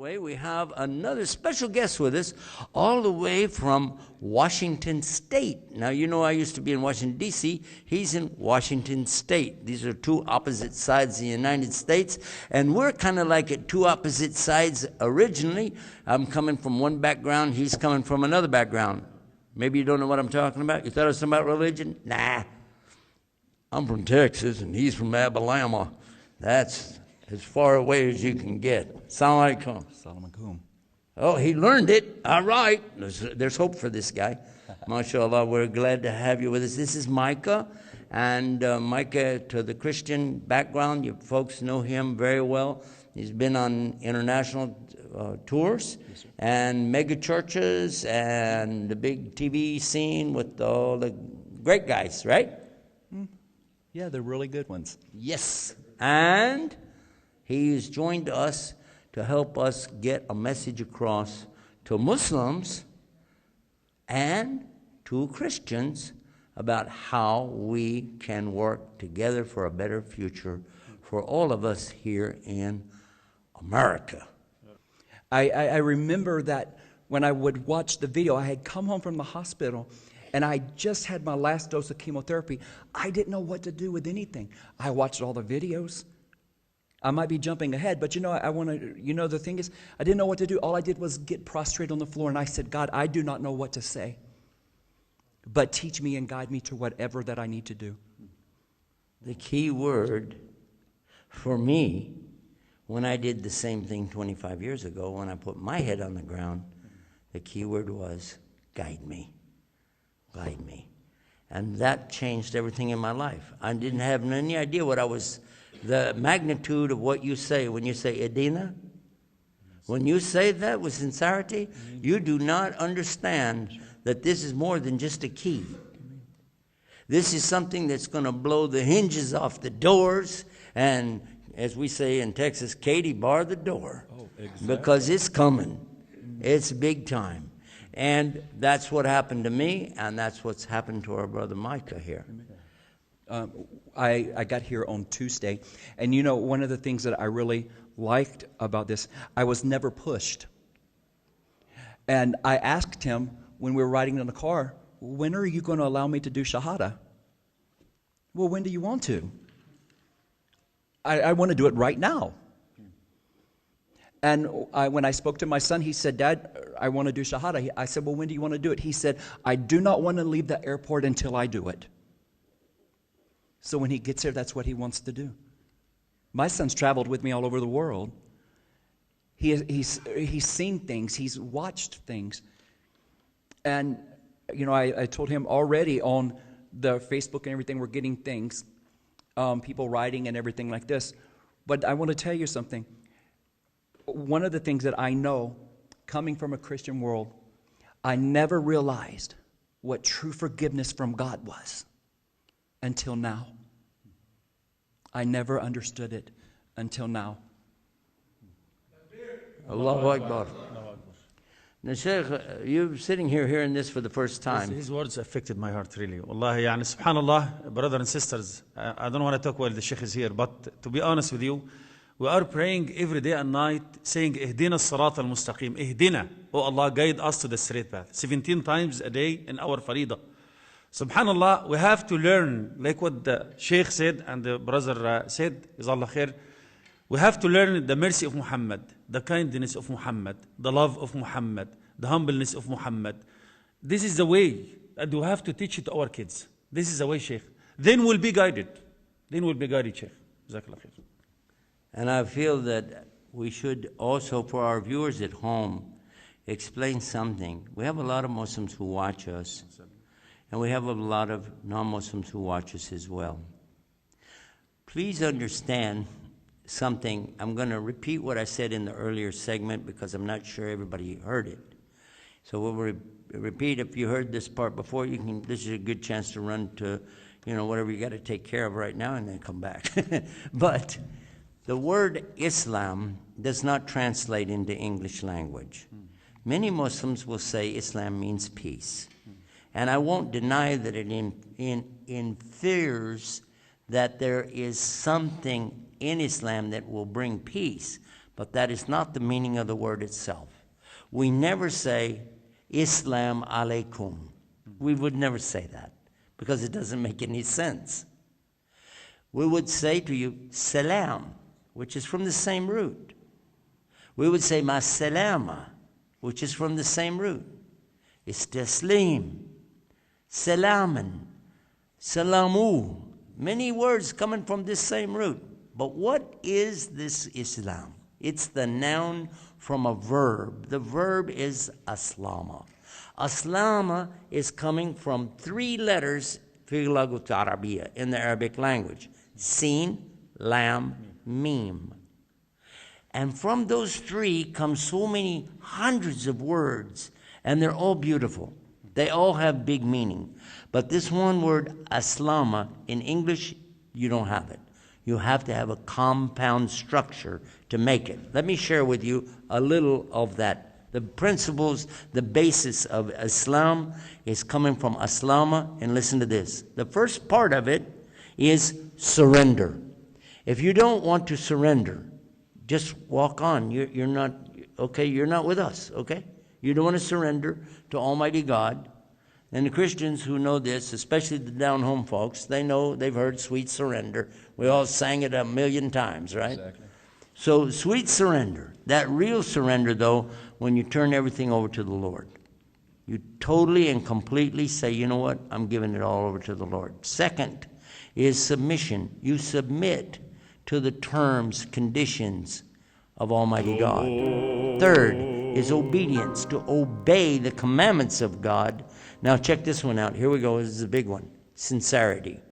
We have another special guest with us, all the way from Washington State. Now, you know I used to be in Washington, D.C. He's in Washington State. These are two opposite sides of the United States, and we're kind of like at two opposite sides originally. I'm coming from one background. He's coming from another background. Maybe you don't know what I'm talking about. You thought it was something about religion? Nah. I'm from Texas, and he's from Alabama. That's as far away as you can get. Assalamu alaikum. Assalamu alaikum. Oh, he learned it. All right. There's hope for this guy. MashaAllah, we're glad to have you with us. This is Micah. And Micah, to the Christian background, you folks know him very well. He's been on international tours and mega churches and the big TV scene with all the great guys, right? Yeah, they're really good ones. Yes. And he's joined us to help us get a message across to Muslims and to Christians about how we can work together for a better future for all of us here in America. I remember that when I would watch the video, I had come home from the hospital and I just had my last dose of chemotherapy. I didn't know what to do with anything. I watched all the videos. I might be jumping ahead, but the thing is, I didn't know what to do. All I did was get prostrate on the floor, and I said, God, I do not know what to say, but teach me and guide me to whatever that I need to do. The key word for me, when I did the same thing 25 years ago, when I put my head on the ground, the key word was, guide me, guide me. And that changed everything in my life. I didn't have any idea the magnitude of what you say when you say Edina. When you say that with sincerity, you do not understand that this is more than just a key. This is something that's going to blow the hinges off the doors and, as we say in Texas, Katie, bar the door. Oh, exactly. Because it's coming. It's big time. And that's what happened to me, and that's what's happened to our brother Micah here. I got here on Tuesday, and one of the things that I really liked about this, I was never pushed. And I asked him when we were riding in the car, when are you going to allow me to do Shahada? Well, when do you want to? I want to do it right now. And when I spoke to my son, he said, Dad, I want to do Shahada. I said, well, when do you want to do it? He said, I do not want to leave the airport until I do it. So when he gets here, that's what he wants to do. My son's traveled with me all over the world. He's seen things. He's watched things. And, I told him already on the Facebook and everything, we're getting things, people writing and everything like this. But I want to tell you something. One of the things that I know, coming from a Christian world, I never realized what true forgiveness from God was. Until now. I never understood it until now. Allahu Akbar. Now, Sheikh, you're sitting here hearing this for the first time. His words affected my heart, really. Wallahi, subhanallah, brothers and sisters, I don't want to talk while the Sheikh is here, but to be honest with you, we are praying every day and night, saying, Ihdina as-sirat al-mustaqim. Ihdina. Oh Allah, guide us to the straight path. 17 times a day in our farida. Subhanallah, we have to learn, like what the Sheikh said and the brother said, Jazallah khair, we have to learn the mercy of Muhammad, the kindness of Muhammad, the love of Muhammad, the humbleness of Muhammad. This is the way, and we have to teach it to our kids. This is the way, Sheikh. Then we'll be guided. Then we'll be guided, Sheikh. Jazakallah khair. And I feel that we should also, for our viewers at home, explain something. We have a lot of Muslims who watch us. And we have a lot of non-Muslims who watch us as well. Please understand something. I'm going to repeat what I said in the earlier segment because I'm not sure everybody heard it. So we'll repeat. If you heard this part before, this is a good chance to run to, whatever you got to take care of right now and then come back. But the word Islam does not translate into English language. Many Muslims will say Islam means peace. And I won't deny that it infers that there is something in Islam that will bring peace. but that is not the meaning of the word itself. We never say, Islam alaikum. We would never say that because it doesn't make any sense. We would say to you, salam, which is from the same root. We would say, ma salama, which is from the same root. Istaslim, salaman, salamu. Many words coming from this same root. But what is this Islam? It's the noun from a verb. The verb is aslama. Aslama is coming from 3 letters في اللغة العربية in the Arabic language. Sin, lam, mim. And from those 3 come so many hundreds of words, and they're all beautiful. They all have big meaning. But this one word, aslama, in English, you don't have it. You have to have a compound structure to make it. Let me share with you a little of that. The principles, the basis of Islam is coming from aslama, and listen to this. The first part of it is surrender. If you don't want to surrender, just walk on. You're not, okay, you're not with us, okay? You don't want to surrender to Almighty God. And the Christians who know this, especially the down-home folks, they know, they've heard Sweet Surrender. We all sang it 1,000,000 times, right? Exactly. So sweet surrender, that real surrender, though, when you turn everything over to the Lord. You totally and completely say, you know what, I'm giving it all over to the Lord. Second is submission. You submit to the terms, conditions of Almighty God. Third is obedience, to obey the commandments of God. Now check this one out. Here we go. This is a big one. Sincerity.